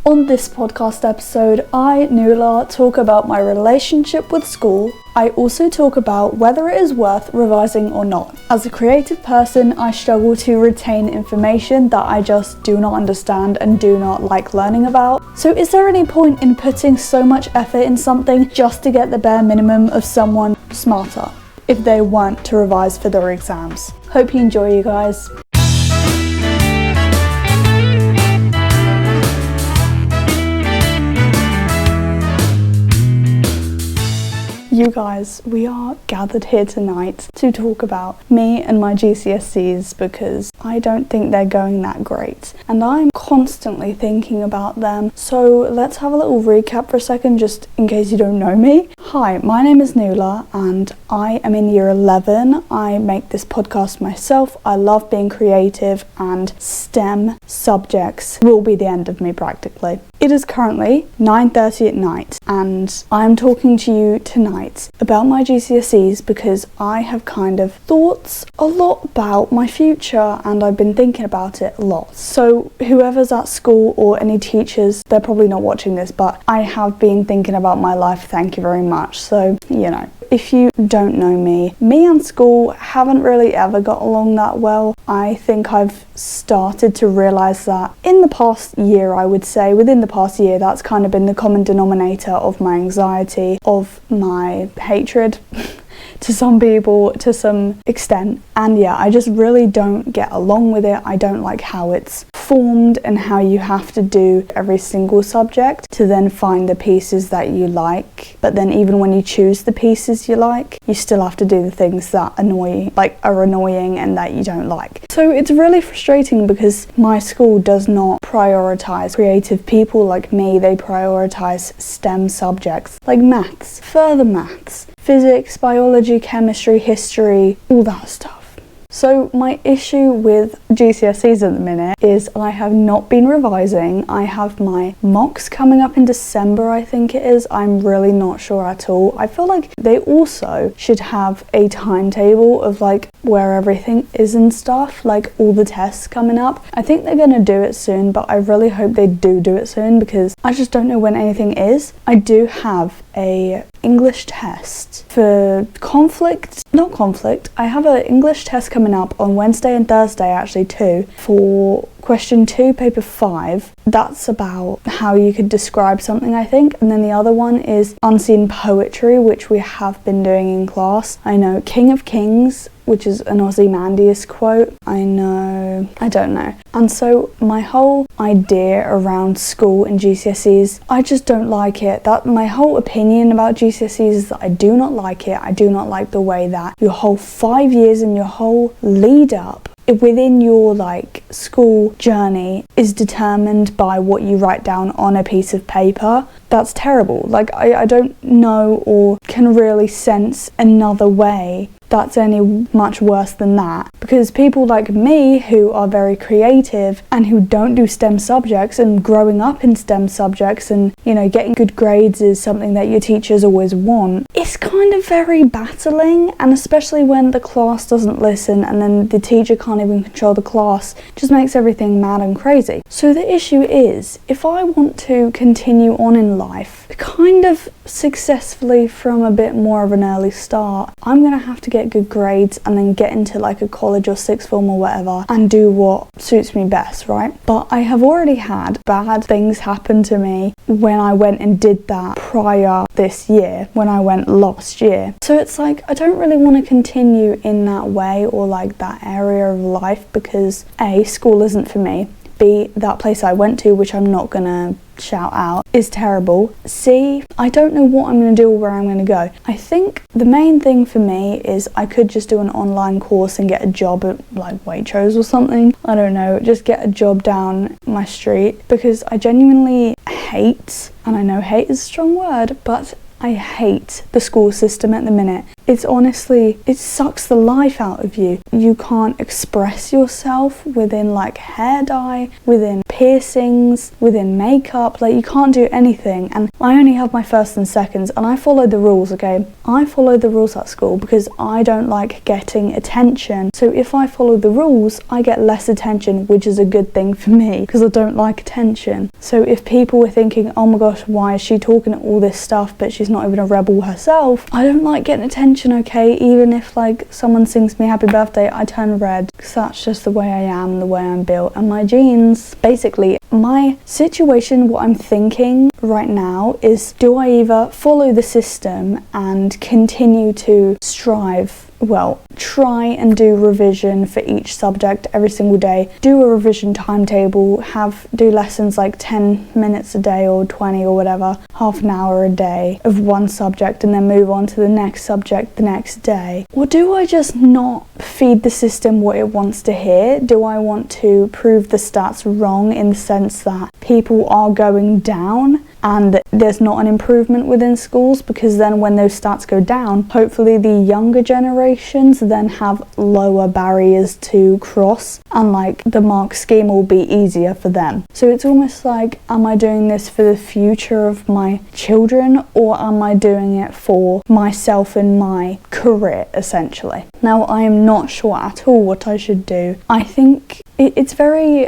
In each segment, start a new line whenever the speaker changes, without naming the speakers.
On this podcast episode, I, Nuala, talk about my relationship with school. I also talk about whether it is worth revising or not. As a creative person, I struggle to retain information that I just do not understand and do not like learning about. So is there any point in putting so much effort in something just to get the bare minimum of someone smarter if they want to revise for their exams? Hope you enjoy, you guys. You guys, we are gathered here tonight to talk about me and my GCSEs because I don't think they're going that great and I'm constantly thinking about them. So let's have a little recap for a second just in case you don't know me. Hi, my name is Nuala and I am in year 11. I make this podcast myself. I love being creative and STEM subjects will be the end of me practically. It is currently 9:30 at night and I'm talking to you tonight about my GCSEs because I have kind of thoughts a lot about my future and I've been thinking about it a lot. So whoever's at school or any teachers, they're probably not watching this, but I have been thinking about my life, thank you very much. So, you know, if you don't know me and school haven't really ever got along that well. I think I've started to realise that in the past year, I would say, within the past year, that's kind of been the common denominator of my anxiety, of my hatred to some people, to some extent. And yeah, I just really don't get along with it. I don't like how it's formed and how you have to do every single subject to then find the pieces that you like. But then even when you choose the pieces you like, you still have to do the things that are annoying and that you don't like. So it's really frustrating because my school does not prioritise creative people like me. They prioritise STEM subjects like maths, further maths, physics, biology, chemistry, history, all that stuff. So my issue with GCSEs at the minute is I have not been revising. I have my mocks coming up in December, I think it is. I'm really not sure at all. I feel like they also should have a timetable of like where everything is and stuff, like all the tests coming up. I think they're going to do it soon, but I really hope they do it soon because I just don't know when anything is. I do have a English test for I have an English test coming up on Wednesday and Thursday actually too for question 2 paper 5. That's about how you could describe something, I think, and then the other one is unseen poetry, which we have been doing in class. I know King of Kings, which is an Ozymandias quote. I don't know. And so my whole idea around school and GCSEs, I just don't like it. My whole opinion about GCSEs is that I do not like it. I do not like the way that your whole 5 years and your whole lead up within your school journey is determined by what you write down on a piece of paper. That's terrible. I don't know or can really sense another way that's any much worse than that, because people like me who are very creative and who don't do STEM subjects and growing up in STEM subjects and, you know, getting good grades is something that your teachers always want, it's kind of very battling, and especially when the class doesn't listen and then the teacher can't even control the class, it just makes everything mad and crazy. So the issue is, if I want to continue on in life kind of successfully from a bit more of an early start, I'm gonna have to get good grades and then get into a college or sixth form or whatever and do what suits me best, right? But I have already had bad things happen to me when I went and did that prior this year, when I went last year. So it's I don't really want to continue in that way or that area of life because A, school isn't for me. B, that place I went to, which I'm not gonna shout out, is terrible. C, I don't know what I'm going to do or where I'm going to go. I think the main thing for me is I could just do an online course and get a job at Waitrose or something. I don't know, just get a job down my street because I genuinely hate, and I know hate is a strong word, but I hate the school system at the minute. It's honestly, it sucks the life out of you. You can't express yourself within like hair dye, within piercings, within makeup. Like, you can't do anything. And I only have my first and seconds, and I follow the rules, okay? I follow the rules at school because I don't like getting attention. So if I follow the rules, I get less attention, which is a good thing for me because I don't like attention. So if people were thinking, oh my gosh, why is she talking all this stuff but she's not even a rebel herself, I don't like getting attention, okay? Even if like someone sings me happy birthday, I turn red because that's just the way I am, the way I'm built, and my genes. Basically, my situation, what I'm thinking right now is, do I either follow the system and continue to try and do revision for each subject every single day, do a revision timetable, do lessons like 10 minutes a day or 20 or whatever, half an hour a day of one subject, and then move on to the next subject the next day? Or do I just not feed the system what it wants to hear? Do I want to prove the stats wrong in the sense that people are going down and there's not an improvement within schools? Because then when those stats go down, hopefully the younger generations then have lower barriers to cross, and like the mark scheme will be easier for them. So it's almost like, am I doing this for the future of my children, or am I doing it for myself and my career, essentially? Now, I am not sure at all what I should do. I think it's very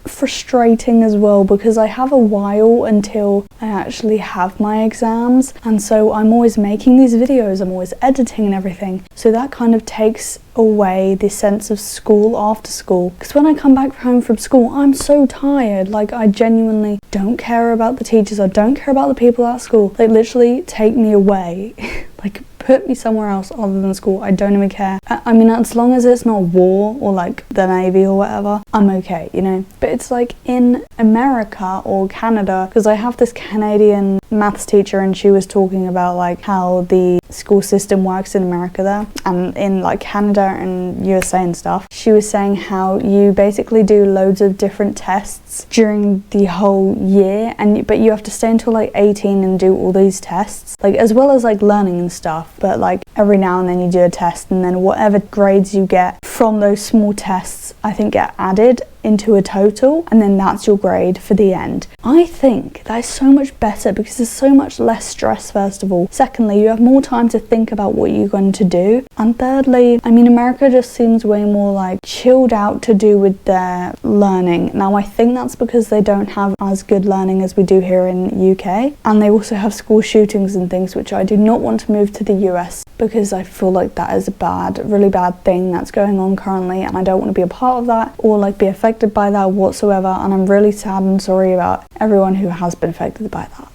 frustrating as well, because I have a while until I actually have my exams, and so I'm always making these videos, I'm always editing and everything, so that kind of takes away the sense of school after school. Because when I come back home from school, I'm so tired. Like, I genuinely don't care about the teachers, I don't care about the people at school. They literally take me away. Like, put me somewhere else other than school. I don't even care. I mean, as long as it's not war or like the Navy or whatever, I'm okay, you know? But it's like in America or Canada, because I have this Canadian maths teacher, and she was talking about like how the school system works in America there, and in like Canada and USA and stuff. She was saying how you basically do loads of different tests during the whole year, but you have to stay until like 18 and do all these tests, like as well as like learning and stuff. But like every now and then you do a test, and then whatever grades you get from those small tests, I think, get added into a total, and then that's your grade for the end. I think that is so much better because there's so much less stress, first of all. Secondly, you have more time to think about what you're going to do. And thirdly, I mean, America just seems way more like chilled out to do with their learning. Now, I think that's because they don't have as good learning as we do here in the UK, and they also have school shootings and things, which I do not want to move to the US because I feel like that is a really bad thing that's going on currently, and I don't want to be a part of that or like be affected by that whatsoever, and I'm really sad and sorry about everyone who has been affected by that.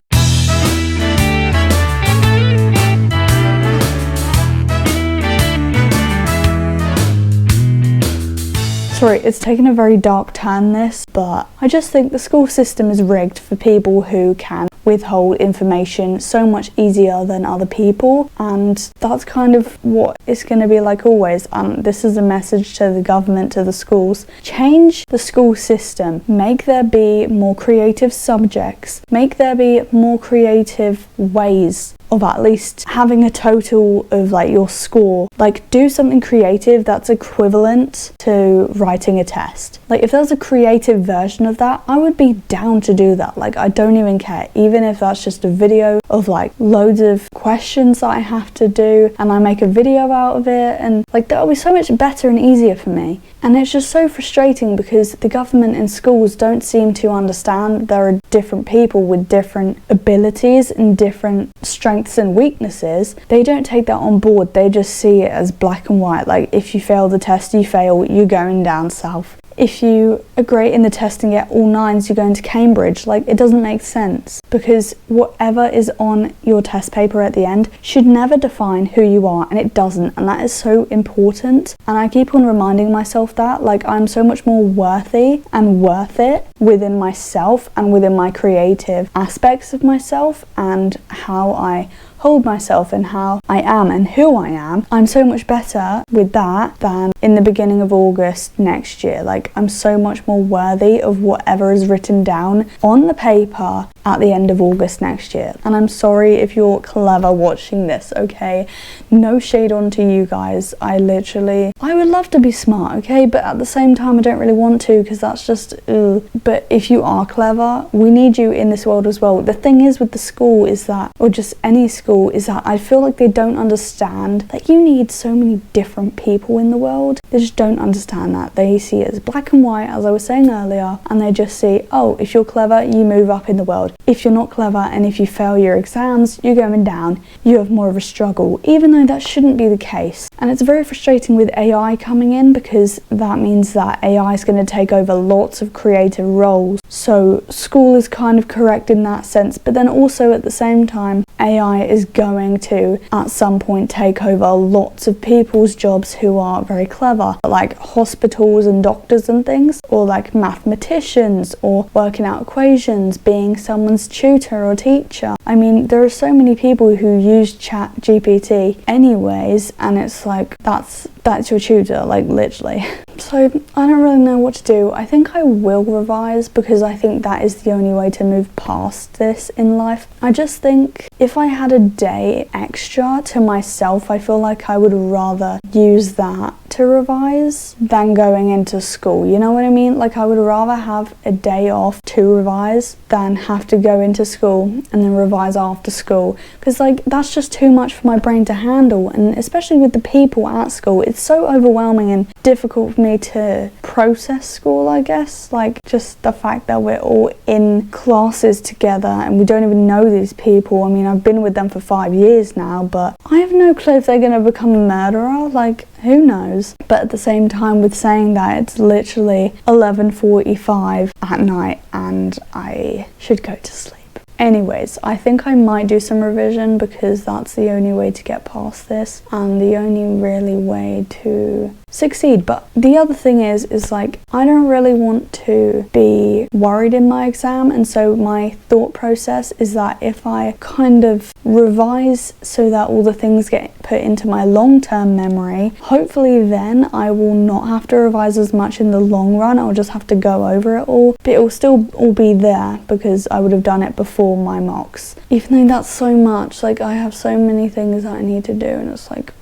Sorry, it's taken a very dark turn, this, but I just think the school system is rigged for people who can withhold information so much easier than other people, and that's kind of what it's going to be like always. This is a message to the government, to the schools. Change the school system. Make there be more creative subjects. Make there be more creative ways of at least having a total of like your score. Like, do something creative that's equivalent to writing a test. Like, if there's a creative version of that, I would be down to do that. Like, I don't even care, even if that's just a video of like loads of questions that I have to do, and I make a video out of it, and like that would be so much better and easier for me. And it's just so frustrating because the government and schools don't seem to understand there are different people with different abilities and different strengths and weaknesses. They don't take that on board. They just see it as black and white. Like, if you fail the test, you fail, you're going down south. If you are great in the test and get all 9s, you're going to Cambridge. Like, it doesn't make sense, because whatever is on your test paper at the end should never define who you are, and it doesn't, and that is so important. And I keep on reminding myself that, like, I'm so much more worthy and worth it within myself and within my creative aspects of myself and how I hold myself and how I am and who I am. I'm so much better with that than in the beginning of August next year. Like, I'm so much more worthy of whatever is written down on the paper at the end of August next year. And I'm sorry if you're clever watching this, okay? No shade onto you guys. I would love to be smart, okay? But at the same time, I don't really want to, because that's just, ugh. But if you are clever, we need you in this world as well. The thing is with the school is that, or just any school, is that I feel like they don't understand that you need so many different people in the world. They just don't understand that. They see it as black and white, as I was saying earlier, and they just see, oh, if you're clever, you move up in the world. If you're not clever and if you fail your exams, you're going down. You have more of a struggle, even though that shouldn't be the case. And it's very frustrating with AI coming in, because that means that AI is going to take over lots of creative roles. So school is kind of correct in that sense, but then also at the same time, AI is going to at some point take over lots of people's jobs who are very clever, like hospitals and doctors and things, or like mathematicians, or working out equations, being someone's tutor or teacher. I mean, there are so many people who use Chat GPT anyways, and it's like that's your tutor, like literally. So I don't really know what to do. I think I will revise, because I think that is the only way to move past this in life. I just think if I had a day extra to myself, I feel like I would rather use that to revise than going into school. You know what I mean? Like I would rather have a day off to revise than have to go into school and then revise after school, because like that's just too much for my brain to handle. And especially with the people at school, it's so overwhelming and difficult for me to process school, I guess. Like just the fact that we're all in classes together and we don't even know these people. I mean, I've been with them for 5 years now, but I have no clue if they're going to become a murderer. Like, who knows? But at the same time, with saying that, it's literally 11:45 at night and I should go to sleep. Anyways, I think I might do some revision, because that's the only way to get past this and the only really way to succeed. But the other thing is like, I don't really want to be worried in my exam, and so my thought process is that if I kind of revise so that all the things get put into my long-term memory, hopefully then I will not have to revise as much in the long run. I'll just have to go over it all, but it will still all be there because I would have done it before my mocks. Even though that's so much, like I have so many things that I need to do, and it's like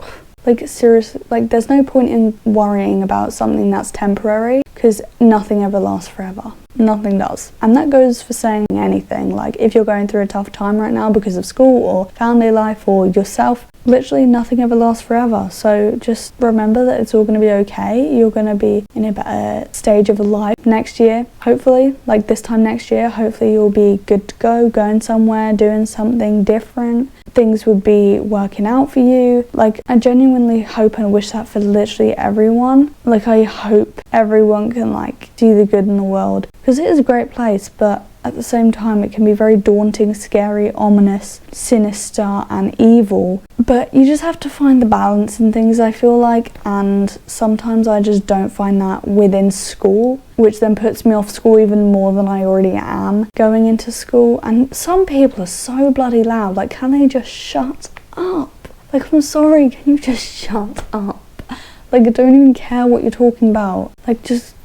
seriously, like there's no point in worrying about something that's temporary, because nothing ever lasts forever. Nothing does. And that goes for saying anything. Like if you're going through a tough time right now because of school or family life or yourself, literally nothing ever lasts forever. So just remember that it's all going to be okay. You're going to be in a better stage of life next year, hopefully. Like this time next year, hopefully you'll be good to go, going somewhere, doing something different. Things would be working out for you. Like I genuinely hope and wish that for literally everyone. Like I hope everyone can like see the good in the world, because it is a great place, but at the same time it can be very daunting, scary, ominous, sinister and evil. But you just have to find the balance in things, I feel like, and sometimes I just don't find that within school, which then puts me off school even more than I already am going into school. And some people are so bloody loud. Like, can they just shut up? Like, I'm sorry, can you just shut up? Like, I don't even care what you're talking about. Like, just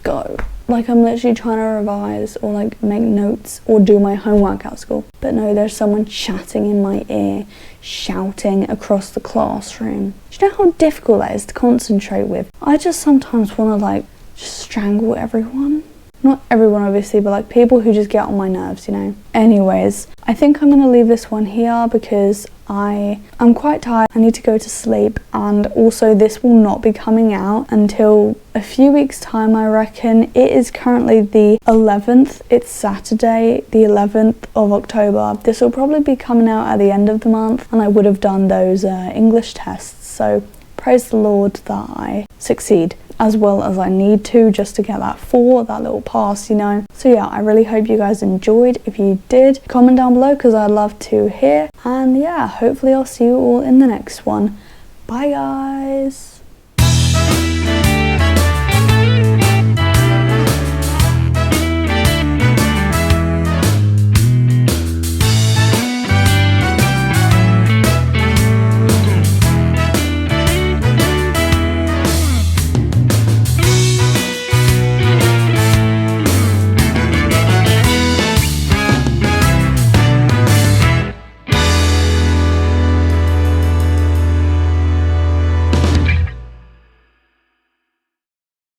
go. Like I'm literally trying to revise or like make notes or do my homework at school. But no, there's someone chatting in my ear, shouting across the classroom. Do you know how difficult that is to concentrate with? I just sometimes want to like just strangle everyone. Not everyone obviously, but like people who just get on my nerves, you know. Anyways, I think I'm going to leave this one here because I'm quite tired. I need to go to sleep, and also this will not be coming out until a few weeks time, I reckon. It is currently the 11th. It's Saturday, the 11th of October. This will probably be coming out at the end of the month, and I would have done those English tests. So praise the Lord that I succeed as well as I need to, just to get that little pass, you know. So yeah, I really hope you guys enjoyed. If you did, comment down below because I'd love to hear. And yeah, hopefully I'll see you all in the next one. Bye guys.